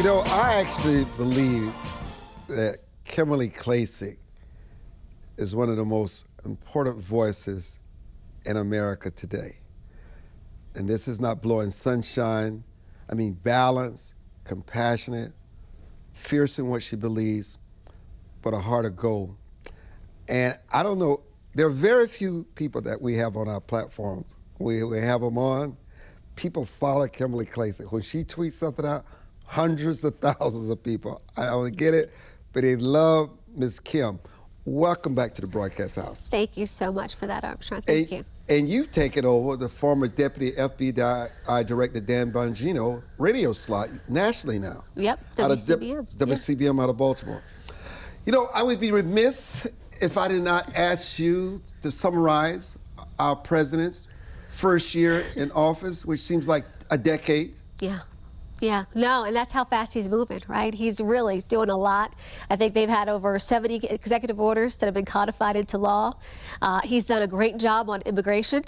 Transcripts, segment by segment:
You know, I actually believe that Kimberly Klacik is one of the most important voices in America today. And this is not blowing sunshine. I mean, balanced, compassionate, fierce in what she believes, but a heart of gold. And I don't know, there are very few people that we have on our platforms. We have them on. People follow Kimberly Klacik. When she tweets something out, hundreds of thousands of people. I don't get it, but they love Ms. Kim. Welcome back to the broadcast house. Thank you so much for that, Armstrong. Thank you. And you've taken over the former Deputy FBI Director Dan Bongino radio slot nationally now. Yep, WCBM. WCBM out of Baltimore. You know, I would be remiss if I did not ask you to summarize our president's first year in office, which seems like a decade. Yeah, no, and that's how fast he's moving, right? He's really doing a lot. I think they've had over 70 executive orders that have been codified into law. He's done a great job on immigration.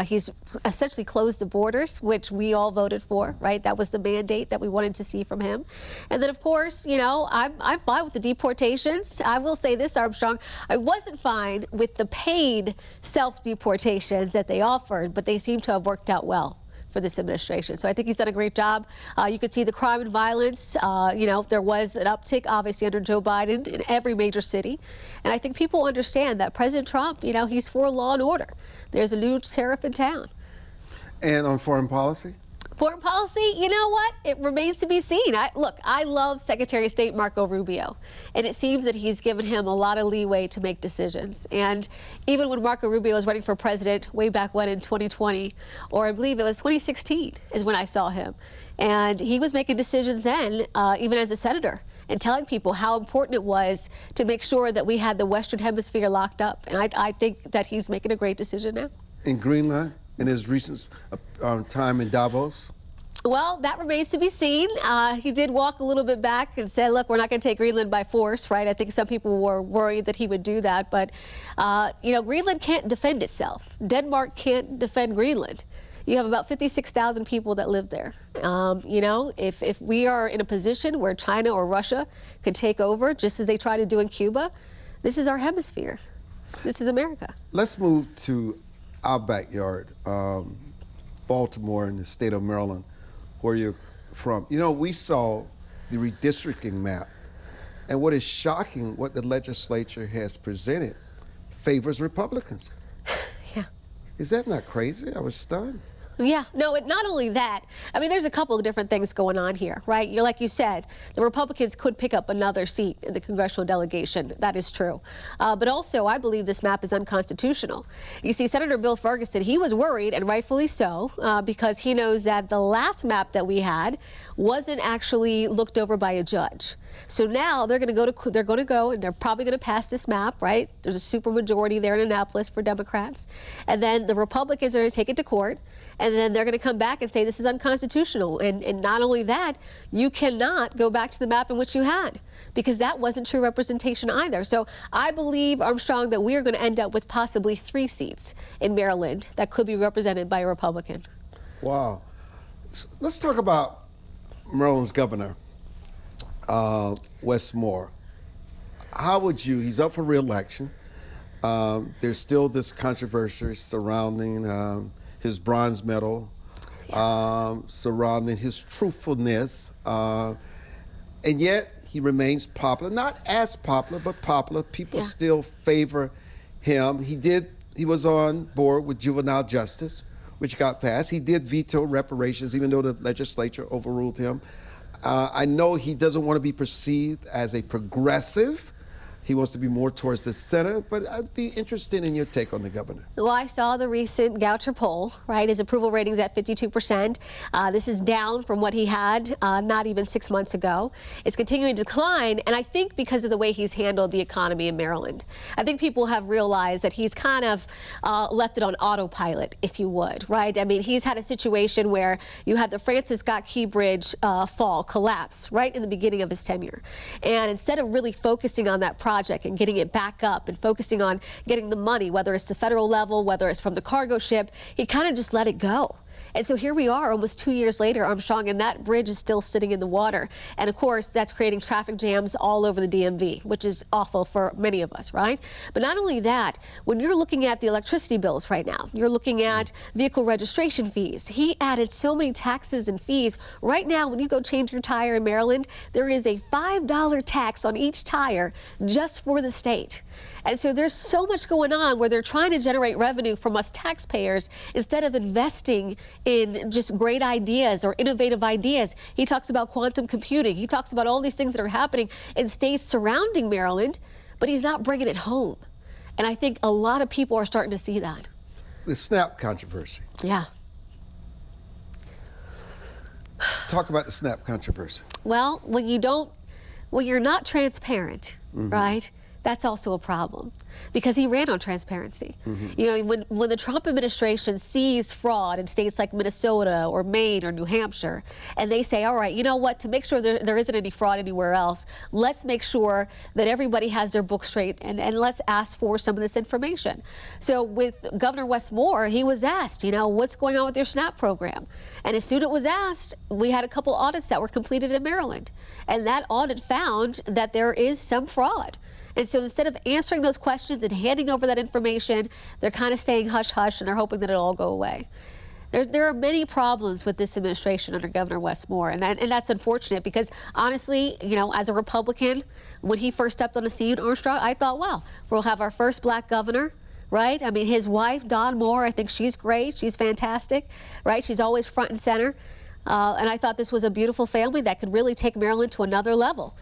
He's essentially closed the borders, which we all voted for, right? That was the mandate that we wanted to see from him. And then, of course, you know, I'm fine with the deportations. I will say this, Armstrong, I wasn't fine with the paid self-deportations that they offered, but they seem to have worked out well for this administration. So I think he's done a great job. You could see the crime and violence. You know, there was an uptick, obviously, under Joe Biden in every major city. And I think people understand that President Trump, you know, he's for law and order. There's a new sheriff in town. And on foreign policy? Foreign policy, you know what? It remains to be seen. Look, I love Secretary of State Marco Rubio, and it seems that he's given him a lot of leeway to make decisions. And even when Marco Rubio was running for president way back when in 2020, or I believe it was 2016 is when I saw him, and he was making decisions then, even as a senator, and telling people how important it was to make sure that we had the Western Hemisphere locked up. And I think that he's making a great decision now. In Greenland? In his recent time in Davos? Well, that remains to be seen. He did walk a little bit back and say, look, we're not going to take Greenland by force, right? I think some people were worried that he would do that. But, you know, Greenland can't defend itself. Denmark can't defend Greenland. You have about 56,000 people that live there. You know, if we are in a position where China or Russia could take over, just as they try to do in Cuba, this is our hemisphere. This is America. Let's move to our backyard, Baltimore in the state of Maryland, where you're from. You know, we saw the redistricting map, and what is shocking, what the legislature has presented favors Republicans. Yeah. Is that not crazy? I was stunned. Yeah, no, not only that, I mean, there's a couple of different things going on here, right? Like you said, the Republicans could pick up another seat in the congressional delegation. That is true. But also, I believe this map is unconstitutional. You see, Senator Bill Ferguson, he was worried, and rightfully so, because he knows that the last map that we had wasn't actually looked over by a judge. So now they're going to go, and they're probably going to pass this map, right? There's a supermajority there in Annapolis for Democrats. And then the Republicans are going to take it to court, and then they're going to come back and say this is unconstitutional. And not only that, you cannot go back to the map in which you had, because that wasn't true representation either. So I believe, Armstrong, that we are going to end up with possibly 3 seats in Maryland that could be represented by a Republican. Wow. Let's talk about Maryland's governor. Wes Moore. How would you, he's up for re-election. There's still this controversy surrounding his bronze medal, surrounding his truthfulness, and yet he remains popular. Not as popular, but popular. People still favor him. He was on board with juvenile justice, which got passed. He did veto reparations, even though the legislature overruled him. I know he doesn't want to be perceived as a progressive. He wants to be more towards the center, but I'd be interested in your take on the governor. Well, I saw the recent Goucher poll, right? His approval rating's at 52%. This is down from what he had not even 6 months ago. It's continuing to decline, and I think because of the way he's handled the economy in Maryland. I think people have realized that he's kind of left it on autopilot, if you would, right? I mean, he's had a situation where you had the Francis Scott Key Bridge collapse right in the beginning of his tenure. And instead of really focusing on that project and getting it back up and focusing on getting the money, whether it's the federal level, whether it's from the cargo ship, he kind of just let it go. And so here we are almost 2 years later, Armstrong, and that bridge is still sitting in the water. And of course, that's creating traffic jams all over the DMV, which is awful for many of us, right? But not only that, when you're looking at the electricity bills right now, you're looking at vehicle registration fees. He added so many taxes and fees. Right now, when you go change your tire in Maryland, there is a $5 tax on each tire just for the state. And so there's so much going on where they're trying to generate revenue from us taxpayers instead of investing in just great ideas or innovative ideas. He talks about quantum computing. He talks about all these things that are happening in states surrounding Maryland, but he's not bringing it home. And I think a lot of people are starting to see that. The SNAP controversy. Yeah. Talk about the SNAP controversy. Well, when you're not transparent, right? That's also a problem because he ran on transparency. You know, when the Trump administration sees fraud in states like Minnesota or Maine or New Hampshire, and they say, all right, you know what, to make sure there isn't any fraud anywhere else, let's make sure that everybody has their books straight and let's ask for some of this information. So with Governor Wes Moore, he was asked, you know, what's going on with your SNAP program? And as soon as it was asked, we had a couple audits that were completed in Maryland. And that audit found that there is some fraud. And so instead of answering those questions and handing over that information, they're kind of saying hush hush and they're hoping that it'll all go away. There are many problems with this administration under Governor Wes Moore, and that's unfortunate because honestly, you know, as a Republican, when he first stepped on the scene, Armstrong, I thought, wow, we'll have our first black governor. Right? I mean, his wife, Dawn Moore, I think she's great. She's fantastic, right? She's always front and center. And I thought this was a beautiful family that could really take Maryland to another level.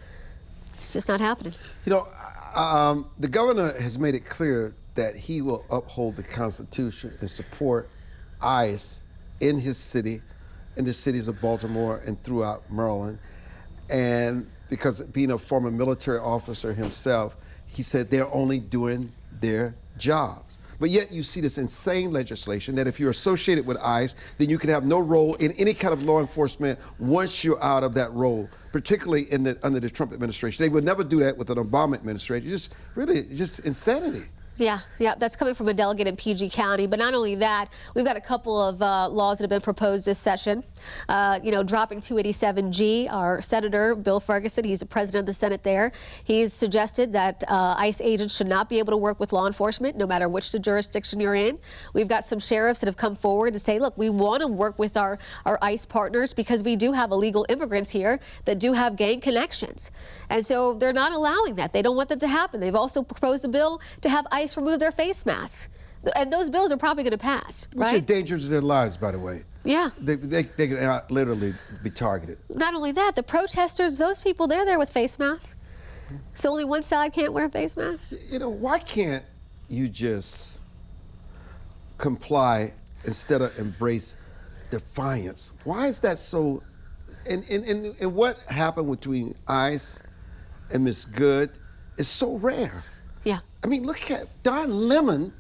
It's just not happening. You know, the governor has made it clear that he will uphold the Constitution and support ICE in his city, in the cities of Baltimore and throughout Maryland. And because being a former military officer himself, he said they're only doing their jobs. But yet you see this insane legislation that if you're associated with ICE, then you can have no role in any kind of law enforcement once you're out of that role, particularly under the Trump administration. They would never do that with an Obama administration. Just insanity. Yeah, that's coming from a delegate in PG County. But not only that, we've got a couple of laws that have been proposed this session. You know, dropping 287G, our Senator Bill Ferguson, he's the president of the Senate there. He's suggested that ICE agents should not be able to work with law enforcement, no matter which jurisdiction you're in. We've got some sheriffs that have come forward to say, look, we want to work with our ICE partners because we do have illegal immigrants here that do have gang connections. And so they're not allowing that. They don't want that to happen. They've also proposed a bill to have ICE remove their face masks. And those bills are probably going to pass, right? Which endangers their lives, by the way. Yeah. They can literally be targeted. Not only that, the protesters, those people, they're there with face masks. So only one side can't wear face masks? You know, why can't you just comply instead of embrace defiance? Why is that so? And what happened between ICE and Ms. Good is so rare. Yeah. I mean, look at Don Lemon,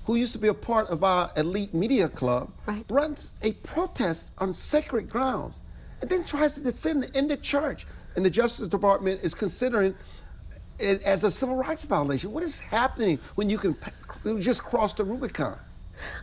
who used to be a part of our elite media club, right, runs a protest on sacred grounds and then tries to defend it in the church. And the Justice Department is considering it as a civil rights violation. What is happening when you can just cross the Rubicon?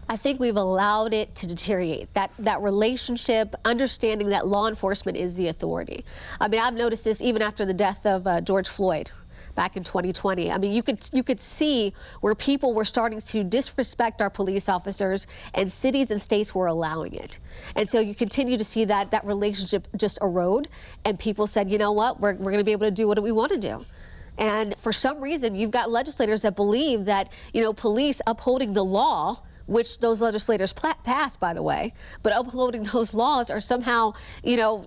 I think we've allowed it to deteriorate, that relationship, understanding that law enforcement is the authority. I mean, I've noticed this even after the death of George Floyd back in 2020. I mean, you could see where people were starting to disrespect our police officers, and cities and states were allowing it. And so you continue to see that relationship just erode, and people said, you know what, we're going to be able to do what we want to do. And for some reason, you've got legislators that believe that, you know, police upholding the law, which those legislators passed, by the way, but upholding those laws are somehow, you know,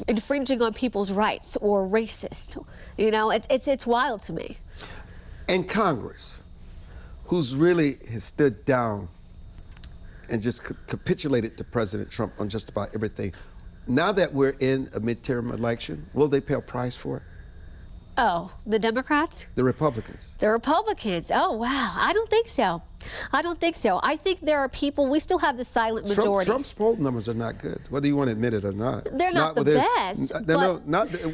infringing on people's rights or racist. You know, it's wild to me. And Congress, who's really has stood down and just capitulated to President Trump on just about everything. Now that we're in a midterm election, will they pay a price for it? Oh, the Democrats? The Republicans. The Republicans. Oh, wow. I don't think so. I don't think so. I think there are people, we still have the silent majority. Trump's poll numbers are not good, whether you want to admit it or not. They're not the best.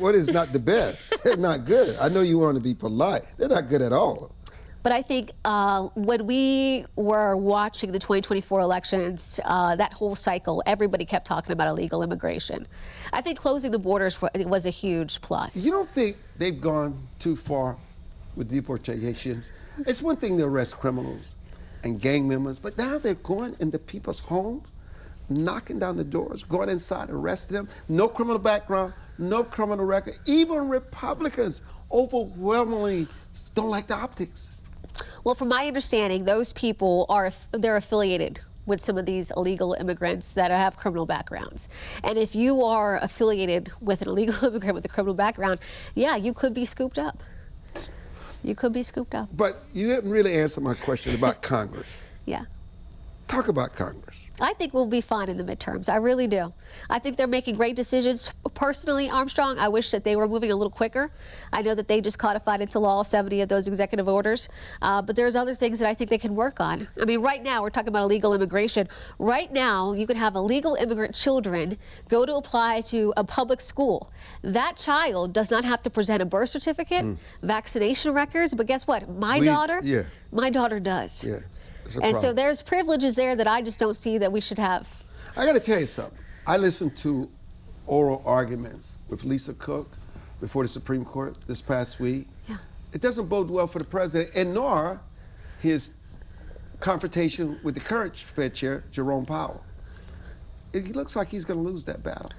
What is not the best? They're not good. I know you want to be polite. They're not good at all. But I think when we were watching the 2024 elections, that whole cycle, everybody kept talking about illegal immigration. I think closing the borders was a huge plus. You don't think they've gone too far with deportations? It's one thing to arrest criminals and gang members, but now they're going into people's homes, knocking down the doors, going inside, arresting them. No criminal background, no criminal record. Even Republicans overwhelmingly don't like the optics. Well, from my understanding, those people they're affiliated with some of these illegal immigrants that have criminal backgrounds. And if you are affiliated with an illegal immigrant with a criminal background, yeah, you could be scooped up. You could be scooped up. But you didn't really answer my question about Congress. Yeah. Talk about Congress. I think we'll be fine in the midterms. I really do. I think they're making great decisions. Personally, Armstrong, I wish that they were moving a little quicker. I know that they just codified into law 70 of those executive orders, but there's other things that I think they can work on. I mean, right now, we're talking about illegal immigration. Right now, you could have illegal immigrant children go to apply to a public school. That child does not have to present a birth certificate, vaccination records, but guess what? My daughter does. Yes. And so there's privileges there that I just don't see that we should have. I got to tell you something. I listened to oral arguments with Lisa Cook before the Supreme Court this past week. Yeah. It doesn't bode well for the president, and nor his confrontation with the current Fed chair, Jerome Powell. It looks like he's going to lose that battle.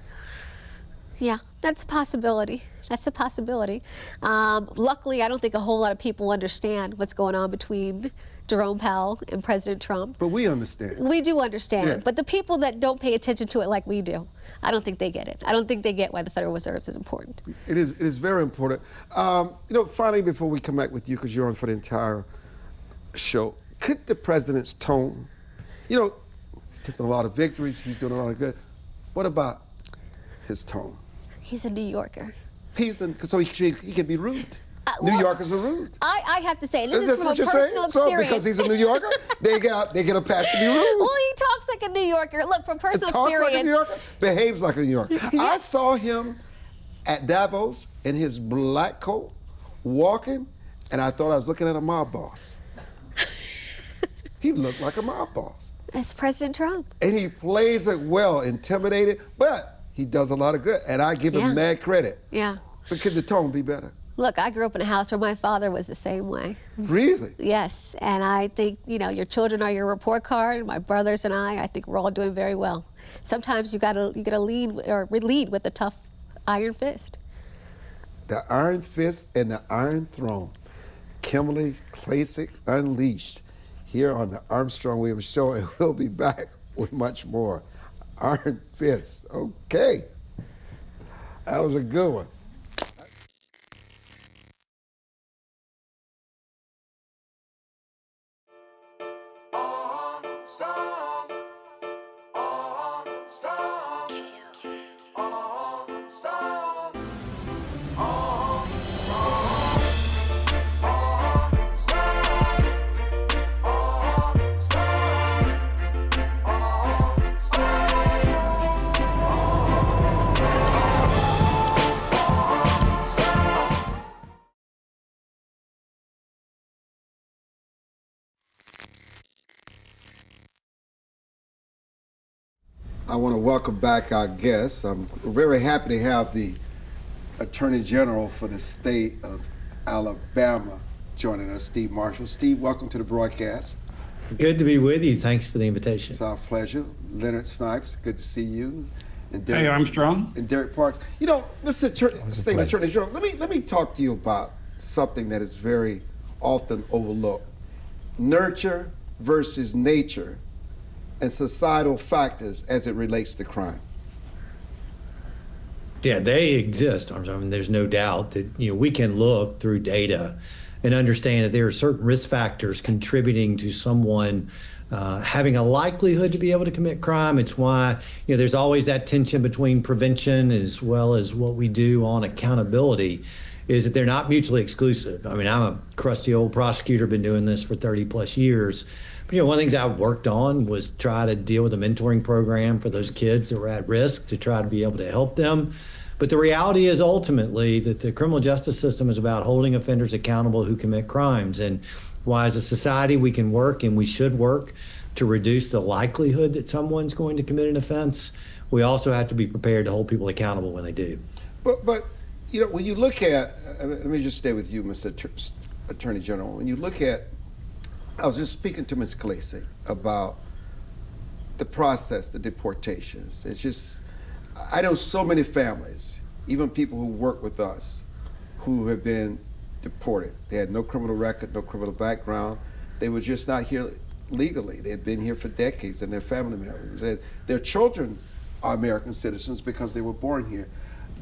Yeah, that's a possibility. That's a possibility. Luckily, I don't think a whole lot of people understand what's going on between Jerome Powell and President Trump. But we understand. We do understand. Yeah. But the people that don't pay attention to it like we do, I don't think they get it. I don't think they get why the Federal Reserve is important. It is very important. Finally, before we come back with you, because you're on for the entire show, could the president's tone, he's taking a lot of victories, he's doing a lot of good. What about his tone? He's a New Yorker. So he can be rude. New Yorkers are rude. I have to say, is this from what a you're personal saying? experience. So because he's a New Yorker, they get a pass to be rude. Well, he talks like a New Yorker. Look, from personal experience. Talks like a New Yorker, behaves like a New Yorker. Yes. I saw him at Davos in his black coat, walking, and I thought I was looking at a mob boss. He looked like a mob boss. That's President Trump. And he plays it well, intimidated, but he does a lot of good, and I give him mad credit. Yeah. But could the tone be better? Look, I grew up in a house where my father was the same way. Really? Yes, and I think, your children are your report card. My brothers and I think we're all doing very well. Sometimes you gotta lead with a tough iron fist. The iron fist and the iron throne. Kimberly Klacik Unleashed here on the Armstrong Williams Show, and we'll be back with much more. Iron fist. Okay. That was a good one. I want to welcome back our guests. I'm very happy to have the Attorney General for the state of Alabama joining us, Steve Marshall. Steve, welcome to the broadcast. Good to be with you. Thanks for the invitation. It's our pleasure. Leonard Snipes, good to see you. And Derrick, hey, Armstrong. And Derrick Parks. Mr. State Attorney General, let me talk to you about something that is very often overlooked. Nurture versus nature and societal factors as it relates to crime. Yeah, they exist. I mean, there's no doubt that we can look through data and understand that there are certain risk factors contributing to someone having a likelihood to be able to commit crime. It's why there's always that tension between prevention as well as what we do on accountability, is that they're not mutually exclusive. I mean, I'm a crusty old prosecutor, been doing this for 30 plus years. But one of the things I worked on was try to deal with a mentoring program for those kids that were at risk to try to be able to help them. But the reality is ultimately that the criminal justice system is about holding offenders accountable who commit crimes. And why as a society we can work and we should work to reduce the likelihood that someone's going to commit an offense, we also have to be prepared to hold people accountable when they do. But you know, when you look at, let me just stay with you, Mr. Attorney General. When you look at, I was just speaking to Ms. Klacik about the process, the deportations. It's just, I know so many families, even people who work with us, who have been deported. They had no criminal record, no criminal background. They were just not here legally. They had been here for decades, and their family members. And their children are American citizens because they were born here.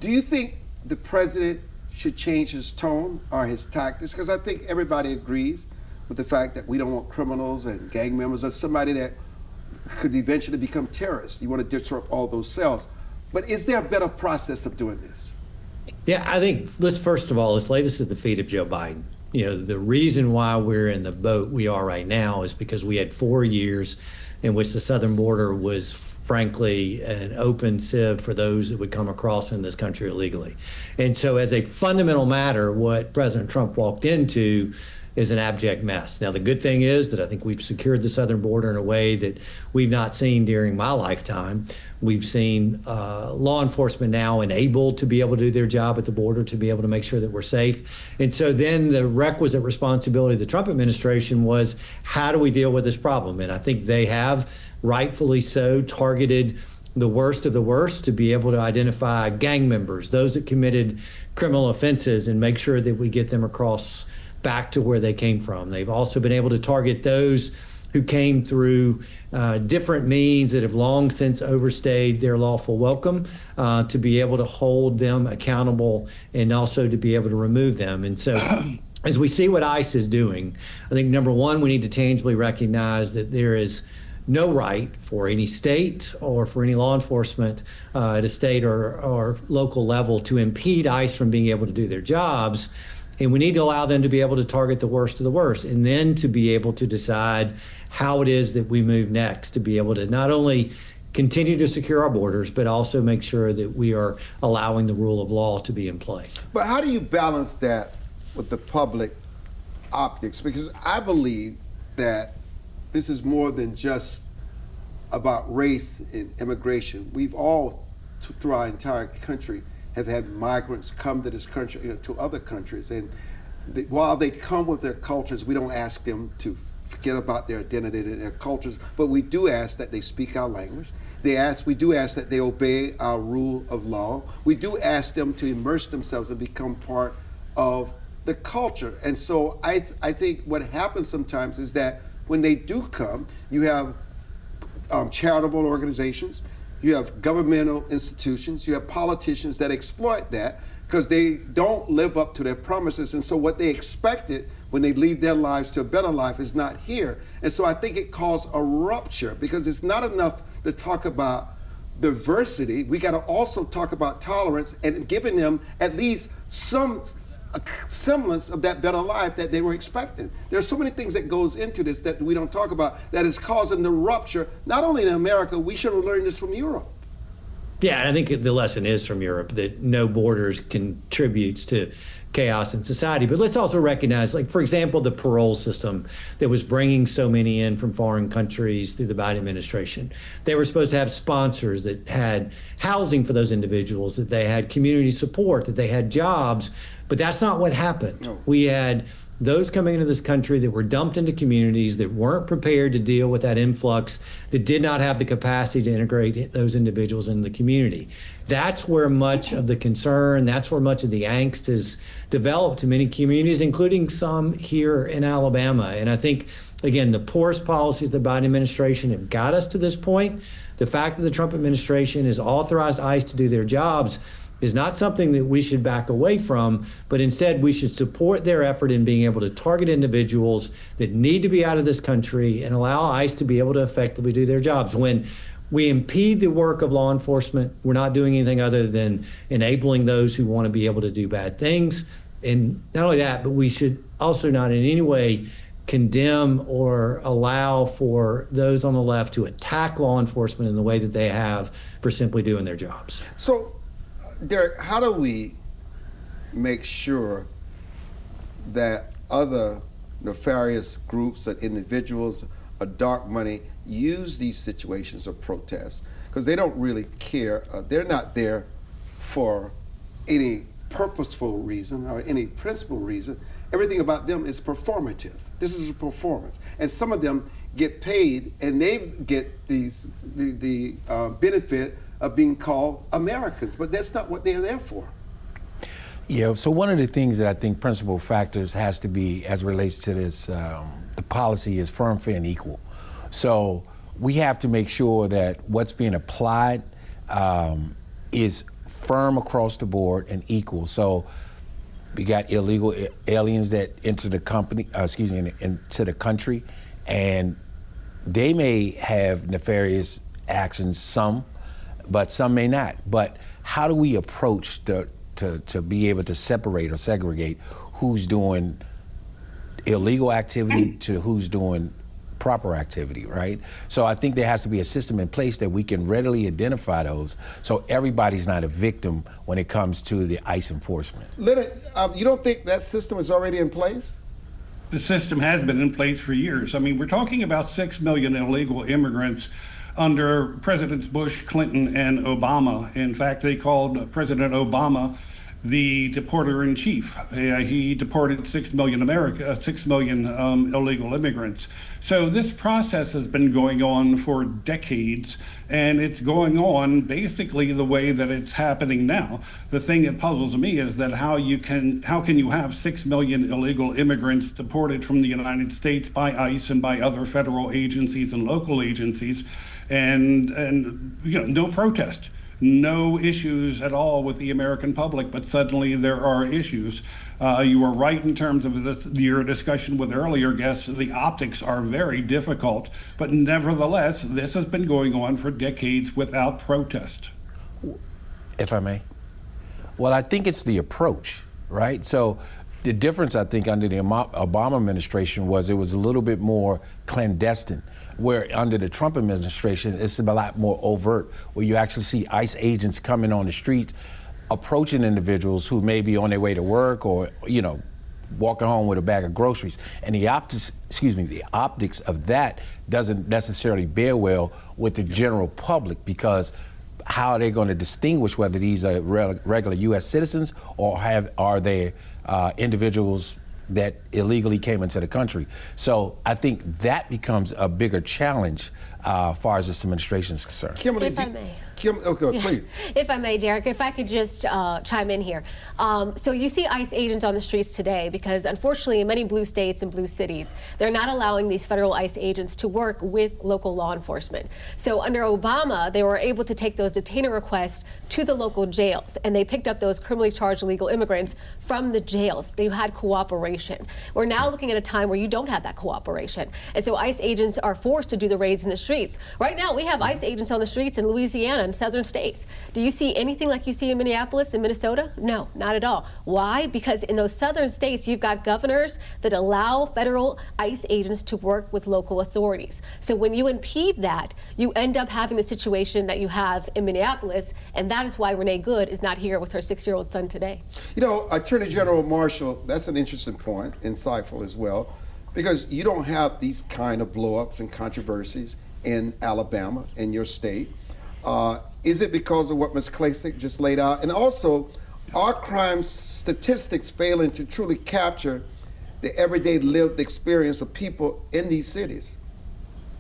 Do you think the president should change his tone or his tactics? Because I think everybody agrees with the fact that we don't want criminals and gang members or somebody that could eventually become terrorists. You want to disrupt all those cells. But is there a better process of doing this? Yeah, I think first of all, let's lay this at the feet of Joe Biden. You know, the reason why we're in the boat we are right now is because we had 4 years in which the southern border was frankly an open sieve for those that would come across in this country illegally. And so as a fundamental matter, what President Trump walked into is an abject mess. Now, the good thing is that I think we've secured the southern border in a way that we've not seen during my lifetime. We've seen law enforcement now enabled to be able to do their job at the border, to be able to make sure that we're safe. And so then the requisite responsibility of the Trump administration was, how do we deal with this problem? And I think they have, rightfully so, targeted the worst of the worst to be able to identify gang members, those that committed criminal offenses, and make sure that we get them across back to where they came from. They've also been able to target those who came through different means that have long since overstayed their lawful welcome, to be able to hold them accountable and also to be able to remove them. And so as we see what ICE is doing, I think number one, we need to tangibly recognize that there is no right for any state or for any law enforcement at a state or local level to impede ICE from being able to do their jobs. And we need to allow them to be able to target the worst of the worst, and then to be able to decide how it is that we move next, to be able to not only continue to secure our borders, but also make sure that we are allowing the rule of law to be in play. But how do you balance that with the public optics? Because I believe that this is more than just about race and immigration. We've all, through our entire country, have had migrants come to this country, to other countries. And while they come with their cultures, we don't ask them to forget about their identity and their cultures, but we do ask that they speak our language. We do ask that they obey our rule of law. We do ask them to immerse themselves and become part of the culture. And so I think what happens sometimes is that when they do come, you have charitable organizations, you have governmental institutions, you have politicians that exploit that because they don't live up to their promises. And so what they expected when they leave their lives to a better life is not here. And so I think it caused a rupture, because it's not enough to talk about diversity. We got to also talk about tolerance and giving them at least some semblance of that better life that they were expecting. There's so many things that goes into this that we don't talk about that is causing the rupture, not only in America. We should have learned this from Europe. Yeah, and I think the lesson is from Europe that no borders contributes to chaos in society. But let's also recognize, like, for example, the parole system that was bringing so many in from foreign countries through the Biden administration. They were supposed to have sponsors that had housing for those individuals, that they had community support, that they had jobs. But that's not what happened. No. We had those coming into this country that were dumped into communities that weren't prepared to deal with that influx, that did not have the capacity to integrate those individuals into the community. That's where much of the concern, that's where much of the angst has developed in many communities, including some here in Alabama. And I think, again, the poorest policies of the Biden administration have got us to this point. The fact that the Trump administration has authorized ICE to do their jobs is not something that we should back away from, but instead we should support their effort in being able to target individuals that need to be out of this country and allow ICE to be able to effectively do their jobs. When we impede the work of law enforcement, we're not doing anything other than enabling those who want to be able to do bad things. And not only that, but we should also not in any way condemn or allow for those on the left to attack law enforcement in the way that they have for simply doing their jobs. So Derrick, how do we make sure that other nefarious groups and individuals or dark money use these situations of protest? Because they don't really care. They're not there for any purposeful reason or any principled reason. Everything about them is performative. This is a performance. And some of them get paid and they get the benefit of being called Americans, but that's not what they're there for. Yeah, so one of the things that I think principal factors has to be, as it relates to this, the policy is firm, fair, and equal. So we have to make sure that what's being applied is firm across the board and equal. So we got illegal aliens that enter the into the country, and they may have nefarious actions, some, but some may not. But how do we approach to be able to separate or segregate who's doing illegal activity to who's doing proper activity, right? So I think there has to be a system in place that we can readily identify those, so everybody's not a victim when it comes to the ICE enforcement. Leonard, you don't think that system is already in place? The system has been in place for years. I mean, we're talking about 6 million illegal immigrants under Presidents Bush, Clinton, and Obama. In fact, they called President Obama the deporter-in-chief. He deported 6 million illegal immigrants. So this process has been going on for decades, and it's going on basically the way that it's happening now. The thing that puzzles me is that how can you have 6 million illegal immigrants deported from the United States by ICE and by other federal agencies and local agencies, and no protest, no issues at all with the American public, but suddenly there are issues. You were right in terms of your discussion with earlier guests. The optics are very difficult, but nevertheless, this has been going on for decades without protest. If I may. Well, I think it's the approach, right? So the difference, I think, under the Obama administration was it was a little bit more clandestine, where under the Trump administration, it's a lot more overt, where you actually see ICE agents coming on the streets, approaching individuals who may be on their way to work or, walking home with a bag of groceries. And the optics of that doesn't necessarily bear well with the general public, because how are they going to distinguish whether these are regular U.S. citizens or are they individuals that illegally came into the country? So I think that becomes a bigger challenge as far as this administration is concerned. Kimberly, if I may. Okay, please. If I may, Derrick, if I could just chime in here. So you see ICE agents on the streets today because, unfortunately, in many blue states and blue cities, they're not allowing these federal ICE agents to work with local law enforcement. So under Obama, they were able to take those detainer requests to the local jails, and they picked up those criminally charged illegal immigrants from the jails. They had cooperation. We're now looking at a time where you don't have that cooperation. And so ICE agents are forced to do the raids in the streets. Right now, we have ICE agents on the streets in Louisiana and southern states. Do you see anything like you see in Minneapolis and Minnesota? No, not at all. Why? Because in those southern states, you've got governors that allow federal ICE agents to work with local authorities. So when you impede that, you end up having the situation that you have in Minneapolis, and that is why Renee Good is not here with her 6-year-old son today. Attorney General Marshall, that's an interesting point, insightful as well, because you don't have these kind of blow-ups and controversies in Alabama, in your state. Is it because of what Ms. Klacik just laid out? And also, are crime statistics failing to truly capture the everyday lived experience of people in these cities?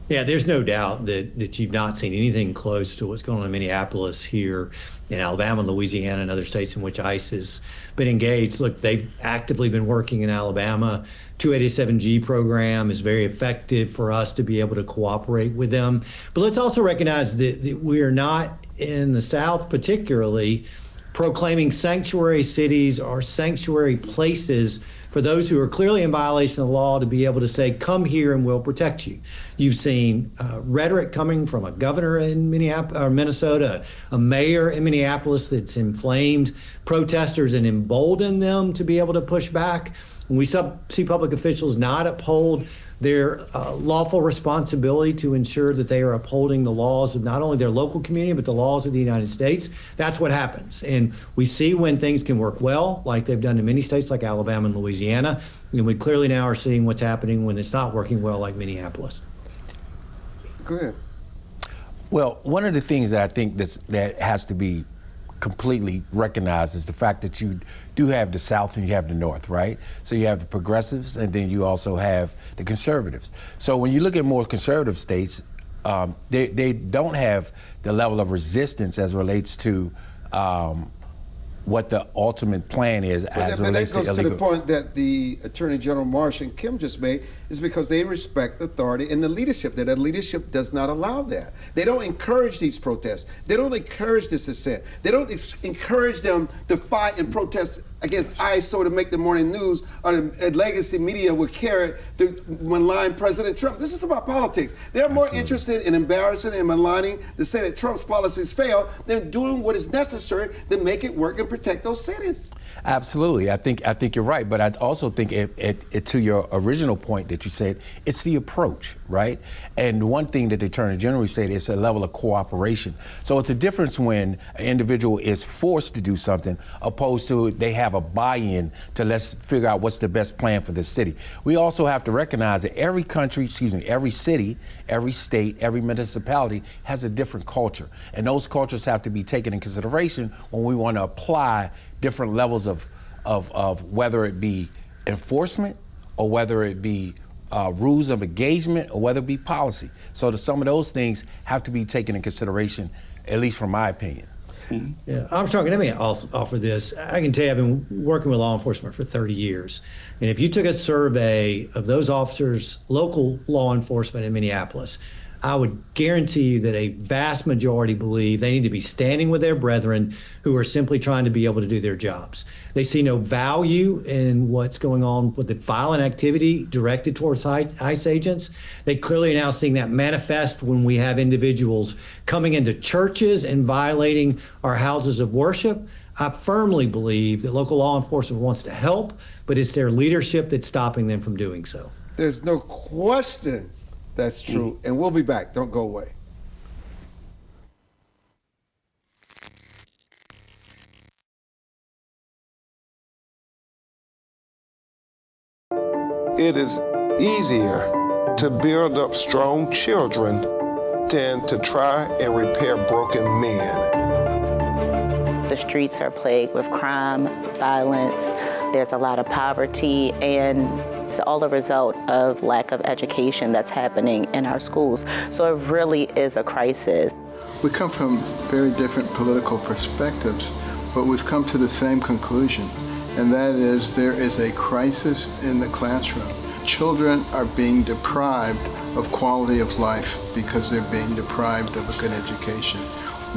Yeah, there's no doubt that you've not seen anything close to what's going on in Minneapolis, here in Alabama, Louisiana, and other states in which ICE has been engaged. Look, they've actively been working in Alabama. 287G program is very effective for us to be able to cooperate with them. But let's also recognize that we are not, in the South particularly, proclaiming sanctuary cities or sanctuary places for those who are clearly in violation of the law to be able to say, come here and we'll protect you. You've seen rhetoric coming from a governor in Minnesota, a mayor in Minneapolis that's inflamed protesters and emboldened them to be able to push back. when we see public officials not uphold their lawful responsibility to ensure that they are upholding the laws of not only their local community, but the laws of the United States, that's what happens. And we see when things can work well, like they've done in many states like Alabama and Louisiana, and we clearly now are seeing what's happening when it's not working well, like Minneapolis. Go ahead. Well, one of the things that I think that has to be completely recognized is the fact that you do have the South and you have the North, right? So you have the progressives and then you also have the conservatives. So when you look at more conservative states, they don't have the level of resistance as relates to what the ultimate plan is as it relates to illegal. But that goes to the point that the Attorney General Marsh and Kim just made, is because they respect authority and the leadership, that leadership does not allow that. They don't encourage these protests. They don't encourage this dissent. They don't encourage them to fight and protest against ICE so to make the morning news or the legacy media would carry to malign President Trump. This is about politics. They're more interested in embarrassing and maligning to say that Trump's policies fail than doing what is necessary to make it work and protect those cities. Absolutely. I think you're right, but I also think it to your original point that you said, it's the approach, right? And one thing that the Attorney General said is a level of cooperation. So it's a difference when an individual is forced to do something opposed to they have a buy-in to let's figure out what's the best plan for the city. We also have to recognize that every city, every state, every municipality has a different culture. And those cultures have to be taken in consideration when we want to apply different levels of whether it be enforcement or whether it be rules of engagement or whether it be policy. So some of those things have to be taken in consideration, at least from my opinion. Yeah, Armstrong, let me offer this. I can tell you I've been working with law enforcement for 30 years. And if you took a survey of those officers, local law enforcement in Minneapolis, I would guarantee you that a vast majority believe they need to be standing with their brethren who are simply trying to be able to do their jobs. They see no value in what's going on with the violent activity directed towards ICE agents. They clearly are now seeing that manifest when we have individuals coming into churches and violating our houses of worship. I firmly believe that local law enforcement wants to help, but it's their leadership that's stopping them from doing so. There's no question that's true. And we'll be back. Don't go away. It is easier to build up strong children than to try and repair broken men. The streets are plagued with crime, violence. There's a lot of poverty, and it's all a result of lack of education that's happening in our schools. So it really is a crisis. We come from very different political perspectives, but we've come to the same conclusion, and that is there is a crisis in the classroom. Children are being deprived of quality of life because they're being deprived of a good education.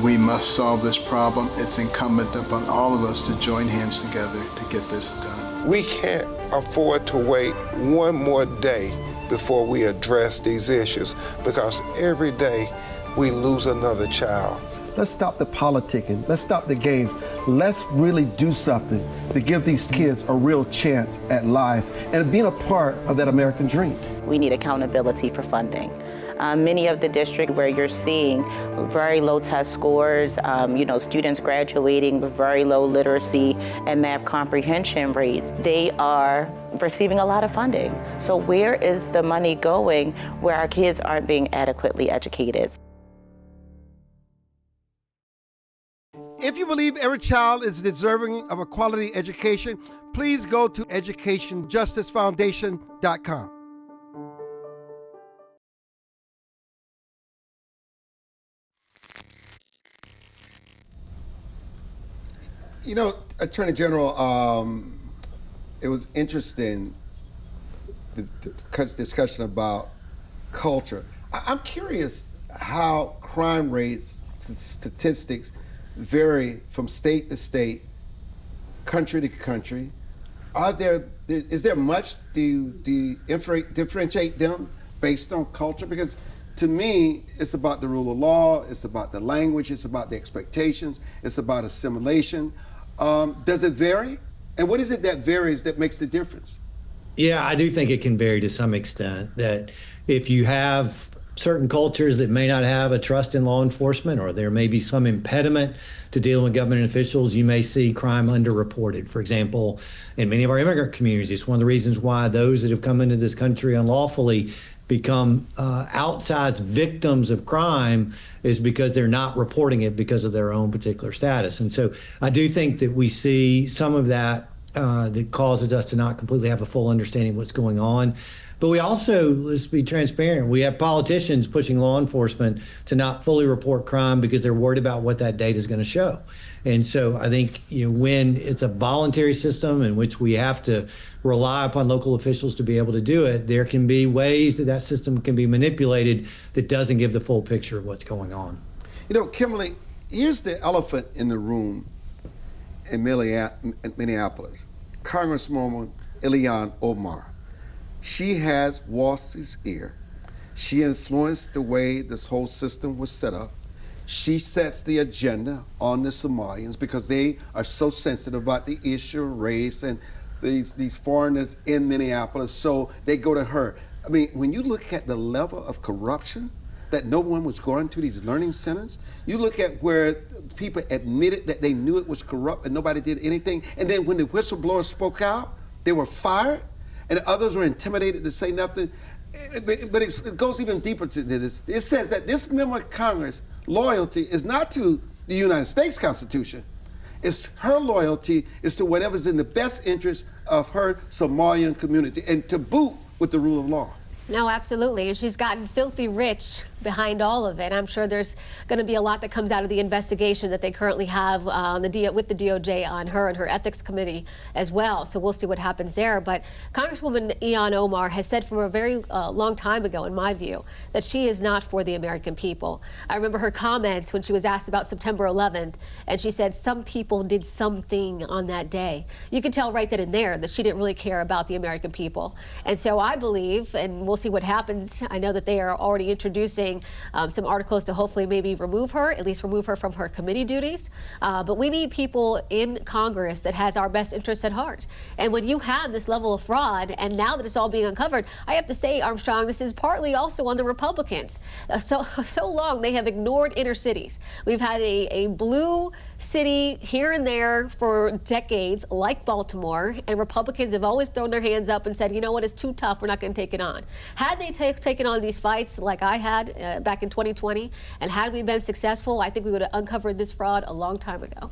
We must solve this problem. It's incumbent upon all of us to join hands together to get this done. We can't afford to wait one more day before we address these issues, because every day we lose another child. Let's stop the politicking. Let's stop the games. Let's really do something to give these kids a real chance at life and being a part of that American dream. We need accountability for funding. Many of the districts where you're seeing very low test scores, students graduating with very low literacy and math comprehension rates, they are receiving a lot of funding. So where is the money going where our kids aren't being adequately educated? If you believe every child is deserving of a quality education, please go to educationjusticefoundation.com. You know, Attorney General, it was interesting, the discussion about culture. I'm curious how crime rates, statistics vary from state to state, country to country. Is there much to differentiate them based on culture? Because to me, it's about the rule of law, it's about the language, it's about the expectations, it's about assimilation. Does it vary? And what is it that varies that makes the difference? Yeah, I do think it can vary to some extent. That if you have certain cultures that may not have a trust in law enforcement, or there may be some impediment to dealing with government officials, you may see crime underreported. For example, in many of our immigrant communities, it's one of the reasons why those that have come into this country unlawfully become outsized victims of crime is because they're not reporting it because of their own particular status. And so I do think that we see some of that that causes us to not completely have a full understanding of what's going on. But we also, let's be transparent, we have politicians pushing law enforcement to not fully report crime because they're worried about what that data is going to show. And so I think, when it's a voluntary system in which we have to rely upon local officials to be able to do it, there can be ways that system can be manipulated that doesn't give the full picture of what's going on. Kimberly, here's the elephant in the room in Minneapolis. Congresswoman Ilhan Omar. She has Walsh's ear. She influenced the way this whole system was set up. She sets the agenda on the Somalians because they are so sensitive about the issue of race and these foreigners in Minneapolis, so they go to her. I mean, when you look at the level of corruption that no one was going to these learning centers, you look at where people admitted that they knew it was corrupt and nobody did anything, and then when the whistleblowers spoke out, they were fired, and others were intimidated to say nothing. But it goes even deeper to this. It says that this member of Congress loyalty is not to the United States Constitution. It's her loyalty is to whatever's in the best interest of her Somalian community, and to boot with the rule of law. No, absolutely. And she's gotten filthy rich behind all of it. I'm sure there's going to be a lot that comes out of the investigation that they currently have with the DOJ on her and her ethics committee as well. So we'll see what happens there. But Congresswoman Ilhan Omar has said from a very long time ago, in my view, that she is not for the American people. I remember her comments when she was asked about September 11th, and she said some people did something on that day. You can tell right then and there that she didn't really care about the American people. And so I believe, and we'll see what happens, I know that they are already introducing some articles to hopefully maybe remove her, at least remove her from her committee duties. But we need people in Congress that has our best interests at heart. And when you have this level of fraud, and now that it's all being uncovered, I have to say, Armstrong, this is partly also on the Republicans. So long they have ignored inner cities. We've had a blue city here and there for decades, like Baltimore, and Republicans have always thrown their hands up and said, you know what, it's too tough, we're not going to take it on. Had they taken on these fights like I had back in 2020, and had we been successful, I think we would have uncovered this fraud a long time ago.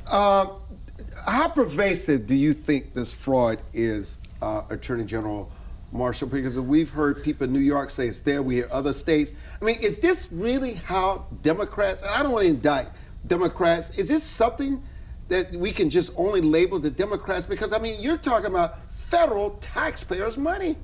How pervasive do you think this fraud is, Attorney General Marshall? Because we've heard people in New York say it's there, we hear other states. I mean, is this really how Democrats, and I don't want to indict Democrats, is this something that we can just only label the Democrats? Because, I mean, you're talking about federal taxpayers' money.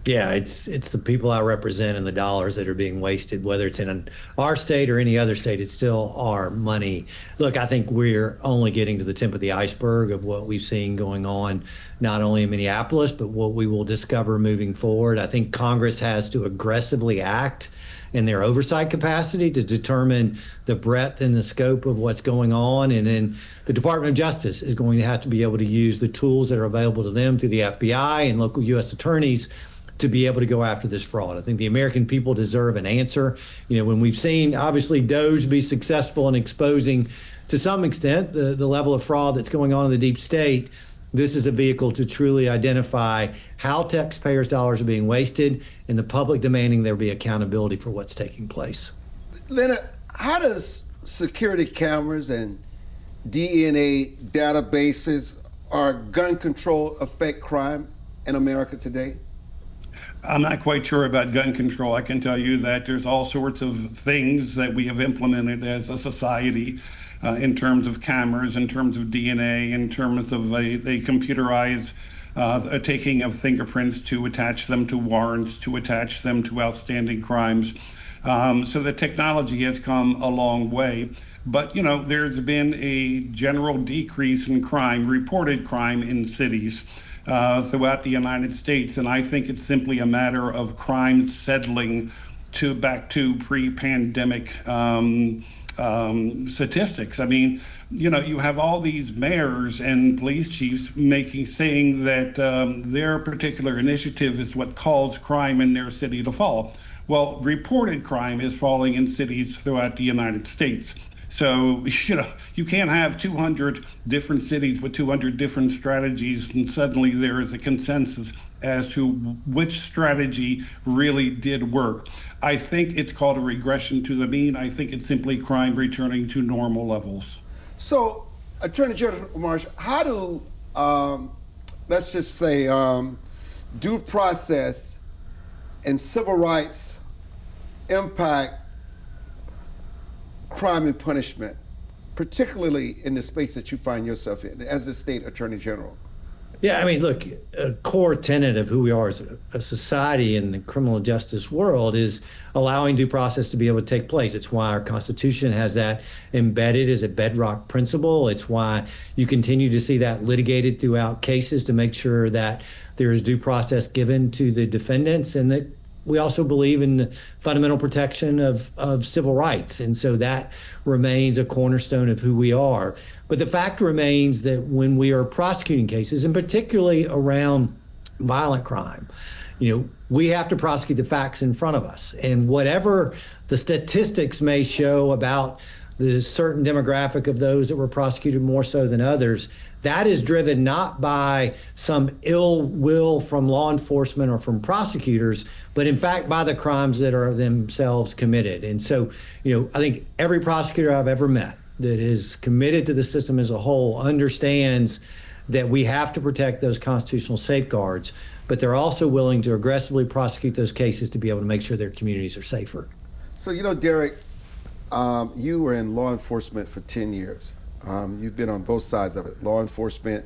Yeah, it's the people I represent and the dollars that are being wasted, whether it's in our state or any other state, it's still our money. Look, I think we're only getting to the tip of the iceberg of what we've seen going on, not only in Minneapolis, but what we will discover moving forward. I think Congress has to aggressively act in their oversight capacity to determine the breadth and the scope of what's going on. And then the Department of Justice is going to have to be able to use the tools that are available to them through the FBI and local U.S. attorneys to be able to go after this fraud. I think the American people deserve an answer. When we've seen, obviously, DOJ be successful in exposing, to some extent, the level of fraud that's going on in the deep state, this is a vehicle to truly identify how taxpayers' dollars are being wasted and the public demanding there be accountability for what's taking place. Leonard, how does security cameras and DNA databases or gun control affect crime in America today? I'm not quite sure about gun control. I can tell you that there's all sorts of things that we have implemented as a society in terms of cameras, in terms of DNA, in terms of a computerized taking of fingerprints to attach them to warrants, to attach them to outstanding crimes. So the technology has come a long way. But, there's been a general decrease in crime, reported crime in cities throughout the United States. And I think it's simply a matter of crime settling back to pre-pandemic statistics. I mean, you have all these mayors and police chiefs saying that their particular initiative is what caused crime in their city to fall. Well, reported crime is falling in cities throughout the United States. So, you can't have 200 different cities with 200 different strategies and suddenly there is a consensus as to which strategy really did work. I think it's called a regression to the mean. I think it's simply crime returning to normal levels. So, Attorney General Marsh, how do, let's just say, due process and civil rights impact crime and punishment, particularly in the space that you find yourself in as a state attorney general? Yeah, I mean, look, a core tenet of who we are as a society in the criminal justice world is allowing due process to be able to take place. It's why our Constitution has that embedded as a bedrock principle. It's why you continue to see that litigated throughout cases to make sure that there is due process given to the defendants, and that we also believe in the fundamental protection of civil rights. And so that remains a cornerstone of who we are. But the fact remains that when we are prosecuting cases, and particularly around violent crime, we have to prosecute the facts in front of us. And whatever the statistics may show about the certain demographic of those that were prosecuted more so than others, that is driven not by some ill will from law enforcement or from prosecutors, but in fact by the crimes that are themselves committed. And so, I think every prosecutor I've ever met that is committed to the system as a whole understands that we have to protect those constitutional safeguards, but they're also willing to aggressively prosecute those cases to be able to make sure their communities are safer. So, Derrick, you were in law enforcement for 10 years. You've been on both sides of it, law enforcement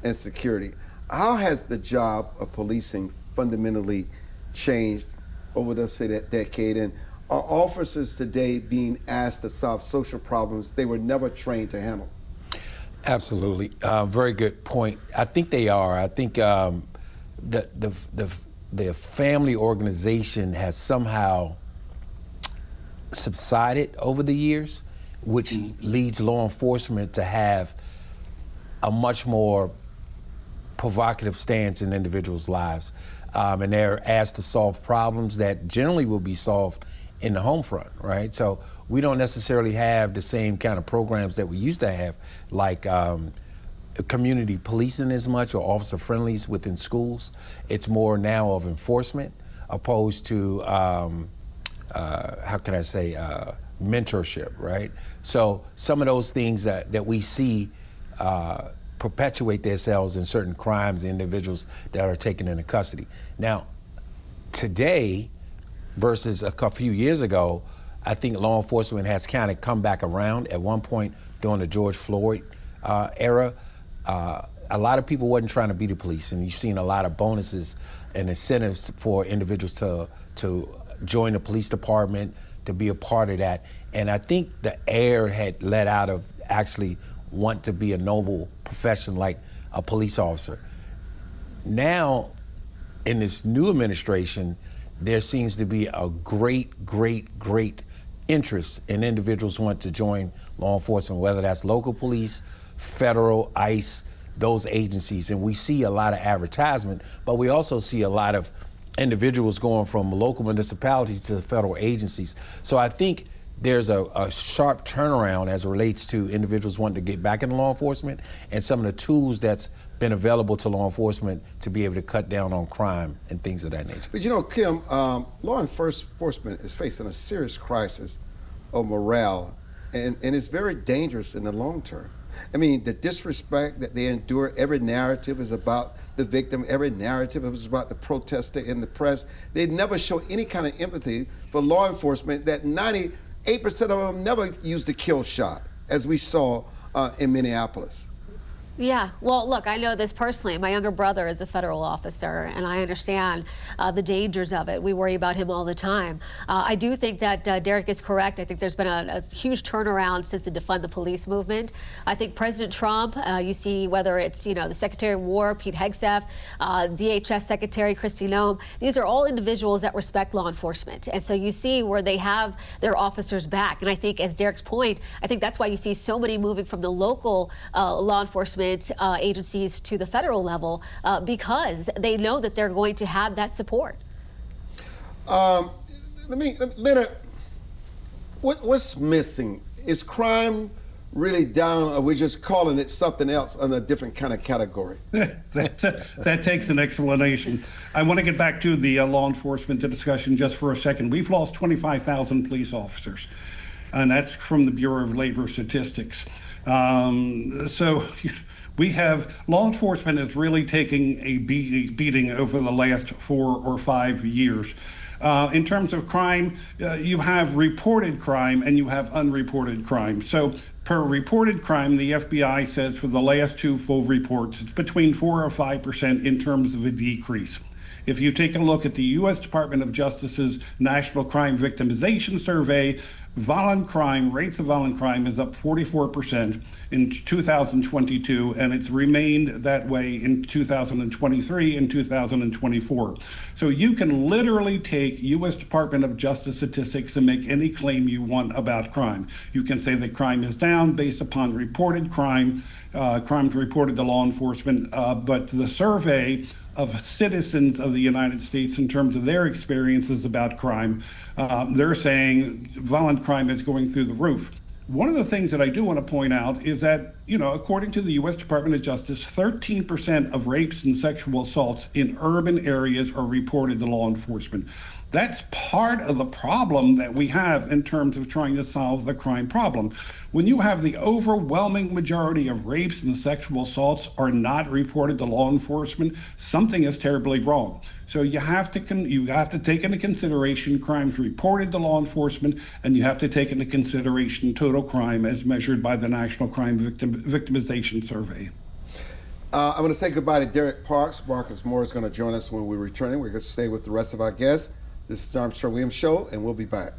and security. How has the job of policing fundamentally changed over, let's say, that decade? And are officers today being asked to solve social problems they were never trained to handle? Absolutely. Very good point. I think they are. I think the family organization has somehow subsided over the years, which leads law enforcement to have a much more provocative stance in individuals' lives. And they're asked to solve problems that generally will be solved in the home front, right? So we don't necessarily have the same kind of programs that we used to have, like community policing as much, or officer friendlies within schools. It's more now of enforcement opposed to, mentorship, right? So some of those things that we see perpetuate themselves in certain crimes, individuals that are taken into custody. Now, today versus a few years ago, I think law enforcement has kind of come back around. At one point during the George Floyd era, a lot of people wasn't trying to be the police, and you've seen a lot of bonuses and incentives for individuals to join the police department, to be a part of that. And I think the air had let out of actually want to be a noble profession like a police officer. Now, in this new administration, there seems to be a great interest in individuals who want to join law enforcement, whether that's local police, federal, ICE, those agencies. And we see a lot of advertisement, but we also see a lot of individuals going from local municipalities to federal agencies. So I think there's a sharp turnaround as it relates to individuals wanting to get back into law enforcement and some of the tools that's been available to law enforcement to be able to cut down on crime and things of that nature. But Kim, law enforcement is facing a serious crisis of morale, and it's very dangerous in the long term. I mean, the disrespect that they endure, every narrative is about the victim, every narrative is about the protester in the press. They never show any kind of empathy for law enforcement, that 98% of them never used the kill shot, as we saw in Minneapolis. Yeah, well, look, I know this personally. My younger brother is a federal officer, and I understand the dangers of it. We worry about him all the time. I do think that Derrick is correct. I think there's been a huge turnaround since the Defund the Police movement. I think President Trump, you see whether it's, the Secretary of War, Pete Hegseth, DHS Secretary Kristi Noem, these are all individuals that respect law enforcement. And so you see where they have their officers back. And I think, as Derrick's point, I think that's why you see so many moving from the local law enforcement agencies to the federal level, because they know that they're going to have that support. Leonard, what's missing? Is crime really down, or are we just calling it something else under a different kind of category? That takes an explanation. I want to get back to the law enforcement discussion just for a second. We've lost 25,000 police officers, and that's from the Bureau of Labor Statistics. So we have law enforcement is really taking a beating over the last 4 or 5 years. In terms of crime, you have reported crime and you have unreported crime. So per reported crime, the FBI says for the last 2 full reports, it's between 4 or 5% in terms of a decrease. If you take a look at the U.S. Department of Justice's National Crime Victimization Survey, rates of violent crime is up 44% in 2022, and it's remained that way in 2023 and 2024. So you can literally take U.S. Department of Justice statistics and make any claim you want about crime. You can say that crime is down based upon reported crimes reported to law enforcement, but the survey of citizens of the United States in terms of their experiences about crime, they're saying violent crime is going through the roof. One of the things that I do want to point out is that, according to the U.S. Department of Justice, 13% of rapes and sexual assaults in urban areas are reported to law enforcement. That's part of the problem that we have in terms of trying to solve the crime problem. When you have the overwhelming majority of rapes and sexual assaults are not reported to law enforcement, something is terribly wrong. So you have to take into consideration crimes reported to law enforcement, and you have to take into consideration total crime as measured by the National Crime Victimization Survey. I'm going to say goodbye to Derrick Parks. Marcus Moore is going to join us when we're returning. We're going to stay with the rest of our guests. This is the Armstrong Williams Show, and we'll be back.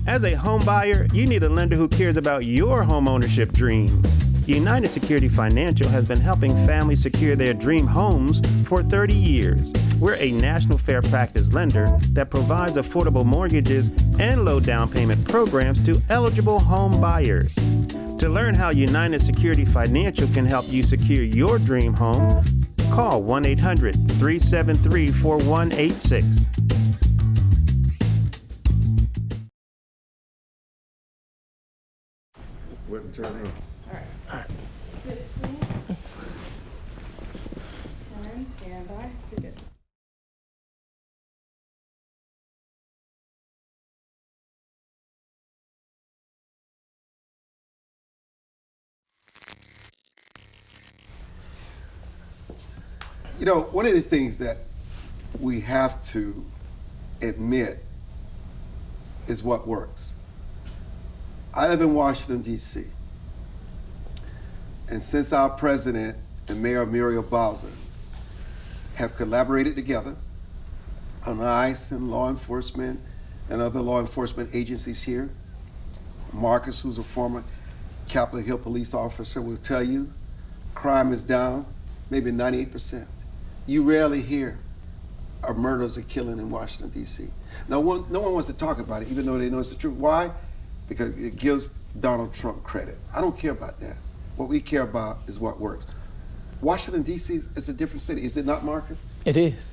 As a home buyer, you need a lender who cares about your home ownership dreams. United Security Financial has been helping families secure their dream homes for 30 years. We're a national fair practice lender that provides affordable mortgages and low down payment programs to eligible home buyers. To learn how United Security Financial can help you secure your dream home, call 1-800-373-4186. Wouldn't turn in. All right. Turn, stand by. You're good. One of the things that we have to admit is what works. I live in Washington, D.C., and since our president and Mayor Muriel Bowser have collaborated together on ICE and law enforcement and other law enforcement agencies here, Marcus, who's a former Capitol Hill police officer, will tell you crime is down maybe 98%. You rarely hear of murders or killing in Washington, D.C. No one wants to talk about it, even though they know it's the truth. Why? Because it gives Donald Trump credit. I don't care about that. What we care about is what works. Washington, D.C. is a different city. Is it not, Marcus? It is.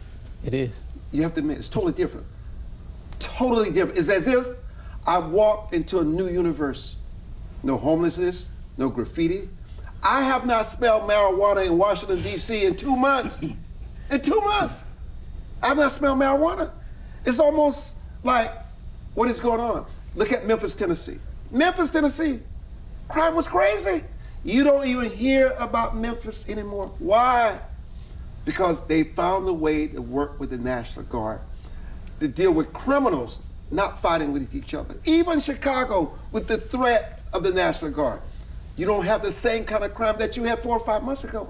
It is. You have to admit, it's totally different. Totally different. It's as if I walked into a new universe. No homelessness, no graffiti. I have not smelled marijuana in Washington, D.C. in 2 months. In 2 months. I have not smelled marijuana. It's almost like, what is going on? Look at Memphis, Tennessee. Memphis, Tennessee. Crime was crazy. You don't even hear about Memphis anymore. Why? because they found a way to work with the National Guard to deal with criminals not fighting with each other. Even Chicago, with the threat of the National Guard, you don't have the same kind of crime that you had 4 or 5 months ago.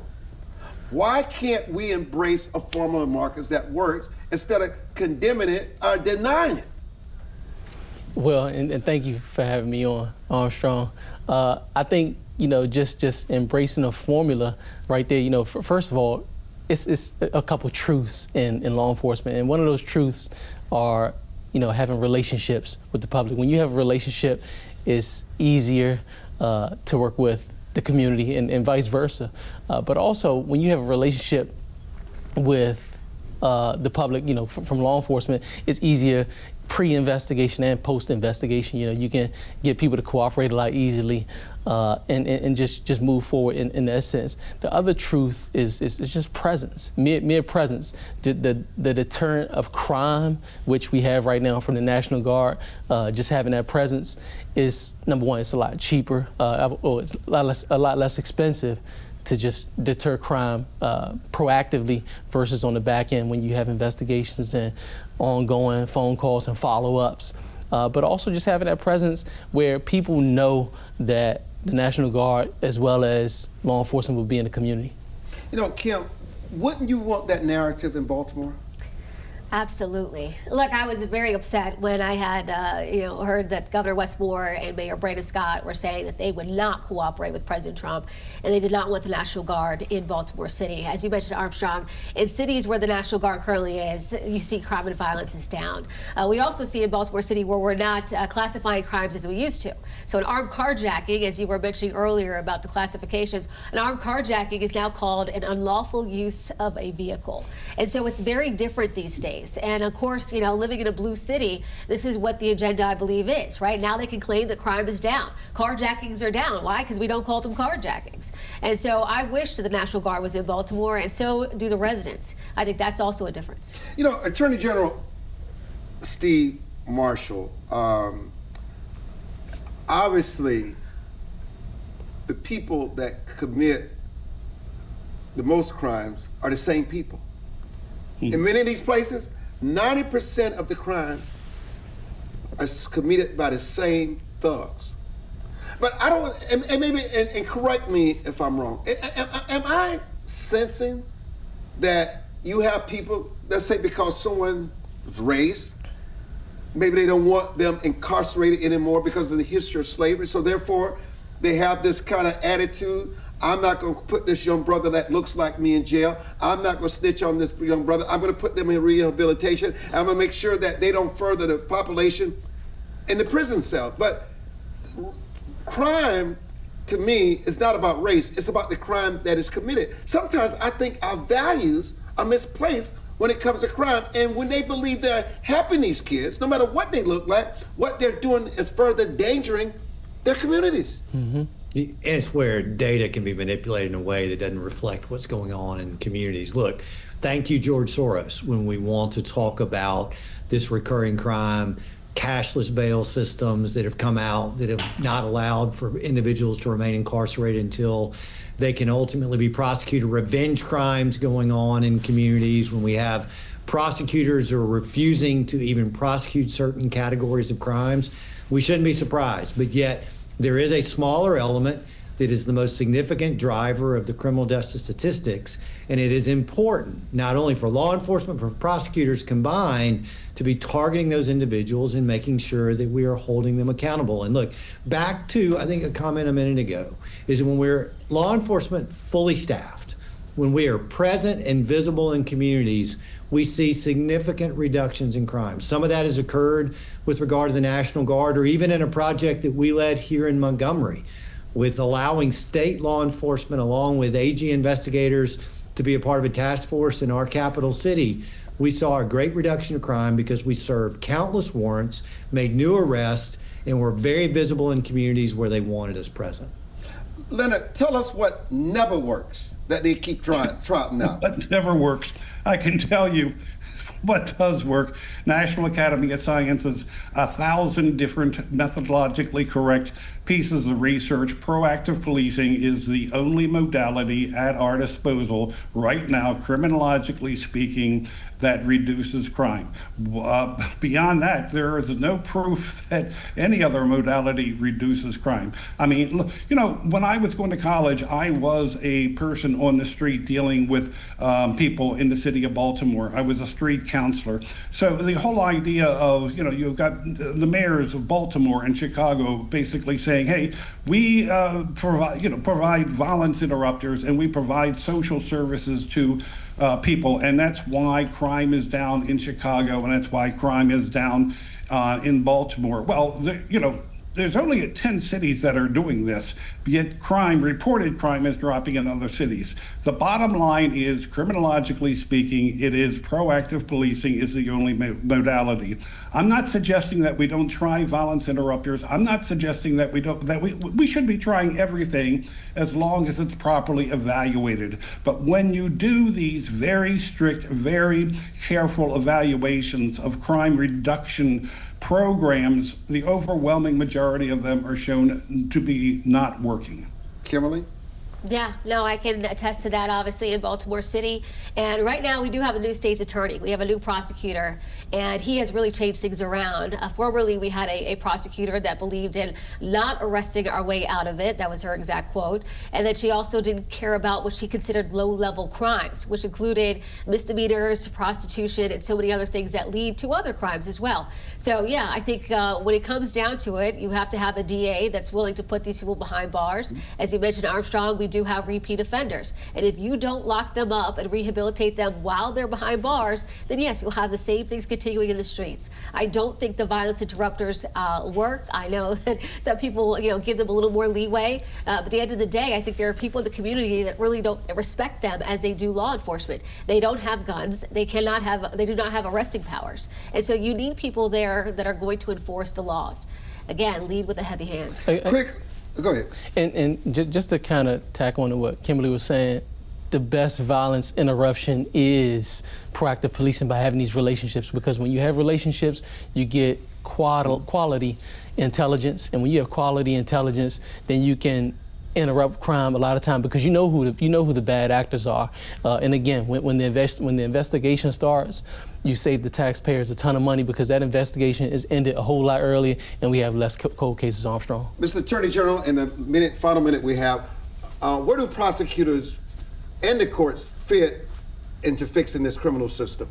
Why can't we embrace a formula, Marcus, that works instead of condemning it or denying it? Well, and thank you for having me on, Armstrong. I think, just embracing a formula right there, first of all, it's a couple truths in law enforcement. And one of those truths are, having relationships with the public. When you have a relationship, it's easier to work with the community and vice versa. But also, when you have a relationship with the public, from law enforcement, it's easier pre-investigation and post-investigation. You can get people to cooperate a lot easily and just move forward in that sense. The other truth is just presence, mere presence. The deterrent of crime, which we have right now from the National Guard, just having that presence is, number one, it's a lot cheaper, it's a lot less expensive to just deter crime proactively versus on the back end when you have investigations and ongoing phone calls and follow-ups. But also just having that presence where people know that the National Guard as well as law enforcement will be in the community. Kim, wouldn't you want that narrative in Baltimore? Absolutely. Look, I was very upset when I had, heard that Governor Westmore and Mayor Brandon Scott were saying that they would not cooperate with President Trump, and they did not want the National Guard in Baltimore City. As you mentioned, Armstrong, in cities where the National Guard currently is, you see crime and violence is down. We also see in Baltimore City where we're not classifying crimes as we used to. So an armed carjacking, as you were mentioning earlier about the classifications, an armed carjacking is now called an unlawful use of a vehicle. And so it's very different these days. And of course, living in a blue city, this is what the agenda, I believe, is. Right now they can claim that crime is down. Carjackings are down. Why? Because we don't call them carjackings. And so I wish that the National Guard was in Baltimore, and so do the residents. I think that's also a difference. Attorney General Steve Marshall, obviously the people that commit the most crimes are the same people. In many of these places, 90% of the crimes are committed by the same thugs. But I don't, and maybe, and correct me if I'm wrong, am I sensing that you have people, let's say because someone was raised, maybe they don't want them incarcerated anymore because of the history of slavery, so therefore they have this kind of attitude, I'm not going to put this young brother that looks like me in jail. I'm not going to snitch on this young brother. I'm going to put them in rehabilitation. I'm going to make sure that they don't further the population in the prison cell. But crime, to me, is not about race. It's about the crime that is committed. Sometimes I think our values are misplaced when it comes to crime. And when they believe they're helping these kids, no matter what they look like, what they're doing is further endangering their communities. Mm-hmm. And it's where data can be manipulated in a way that doesn't reflect what's going on in communities. Look, thank you, George Soros, when we want to talk about this recurring crime, cashless bail systems that have come out that have not allowed for individuals to remain incarcerated until they can ultimately be prosecuted, revenge crimes going on in communities, when we have prosecutors who are refusing to even prosecute certain categories of crimes. We shouldn't be surprised, but yet there is a smaller element that is the most significant driver of the criminal justice statistics, and it is important, not only for law enforcement, but for prosecutors combined, to be targeting those individuals and making sure that we are holding them accountable. And look, back to, I think, a comment a minute ago, is that when we're law enforcement fully staffed, when we are present and visible in communities, we see significant reductions in crime. Some of that has occurred with regard to the National Guard, or even in a project that we led here in Montgomery, with allowing state law enforcement along with AG investigators to be a part of a task force in our capital city. We saw a great reduction of crime because we served countless warrants, made new arrests, and were very visible in communities where they wanted us present. Leonard, tell us what never works that they keep trotting out? That never works. I can tell you what does work. National Academy of Sciences, 1,000 different methodologically correct pieces of research. Proactive policing is the only modality at our disposal right now, criminologically speaking, that reduces crime. Beyond that, there is no proof that any other modality reduces crime. I mean, look, you know, when I was going to college, I was a person on the street dealing with people in the city of Baltimore. I was a street counselor. So the whole idea of, you know, you've got the mayors of Baltimore and Chicago basically saying, hey, we provide violence interrupters and we provide social services to people, and that's why crime is down in Chicago, and that's why crime is down in Baltimore. Well, there's only 10 cities that are doing this, yet reported crime is dropping in other cities. The bottom line is, criminologically speaking, it is proactive policing is the only modality. I'm not suggesting that we don't try violence interrupters. I'm not suggesting that we should be trying everything as long as it's properly evaluated. But when you do these very strict, very careful evaluations of crime reduction programs, the overwhelming majority of them are shown to be not working. Kimberly? Yeah, no, I can attest to that, obviously, in Baltimore City. And right now, we do have a new state's attorney. We have a new prosecutor, and he has really changed things around. Formerly, we had a prosecutor that believed in not arresting our way out of it. That was her exact quote. And that she also didn't care about what she considered low-level crimes, which included misdemeanors, prostitution, and so many other things that lead to other crimes as well. So, yeah, I think when it comes down to it, you have to have a DA that's willing to put these people behind bars. As you mentioned, Armstrong, we do have repeat offenders. And if you don't lock them up and rehabilitate them while they're behind bars, then yes, you'll have the same things continuing in the streets. I don't think the violence interrupters work. I know that some people, give them a little more leeway. But at the end of the day, I think there are people in the community that really don't respect them as they do law enforcement. They don't have guns. They do not have arresting powers. And so you need people there that are going to enforce the laws. Again, lead with a heavy hand. Go ahead. And just to kind of tack on to what Kimberly was saying, the best violence interruption is proactive policing by having these relationships, because when you have relationships, you get quality intelligence, and when you have quality intelligence, then you can interrupt crime a lot of time because you know who the bad actors are. And again, when the investigation starts, you save the taxpayers a ton of money because that investigation is ended a whole lot earlier, and we have less cold cases. Armstrong. Mr. Attorney General, in the final minute we have, where do prosecutors and the courts fit into fixing this criminal system?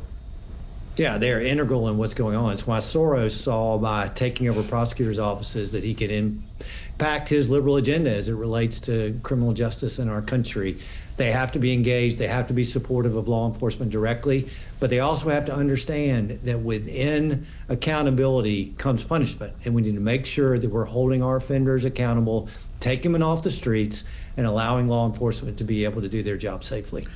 Yeah, they're integral in what's going on. It's why Soros saw, by taking over prosecutors' offices, that he could impact his liberal agenda as it relates to criminal justice in our country. They have to be engaged. They have to be supportive of law enforcement directly, but they also have to understand that within accountability comes punishment, and we need to make sure that we're holding our offenders accountable, taking them off the streets, and allowing law enforcement to be able to do their job safely.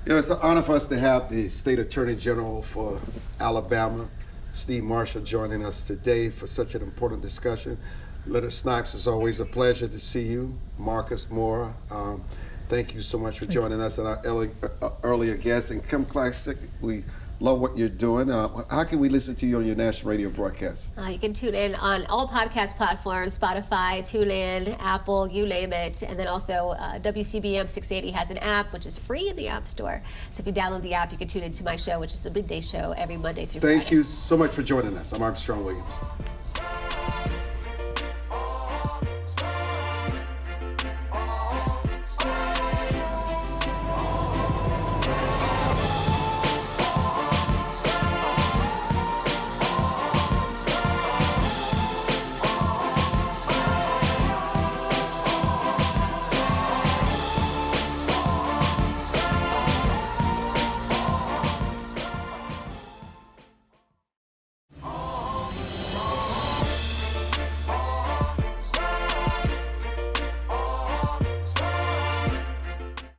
It's an honor for us to have the State Attorney General for Alabama, Steve Marshall, joining us today for such an important discussion. Leonard Snipes, it's always a pleasure to see you. Marcus Moore, thank you so much for joining us and our earlier guests. And Kim Klacik, we love what you're doing. How can we listen to you on your national radio broadcast? You can tune in on all podcast platforms, Spotify, TuneIn, Apple, you name it. And then also WCBM 680 has an app, which is free in the App Store. So if you download the app, you can tune into my show, which is the midday show every Monday through Friday. Thank you so much for joining us. I'm Armstrong Williams.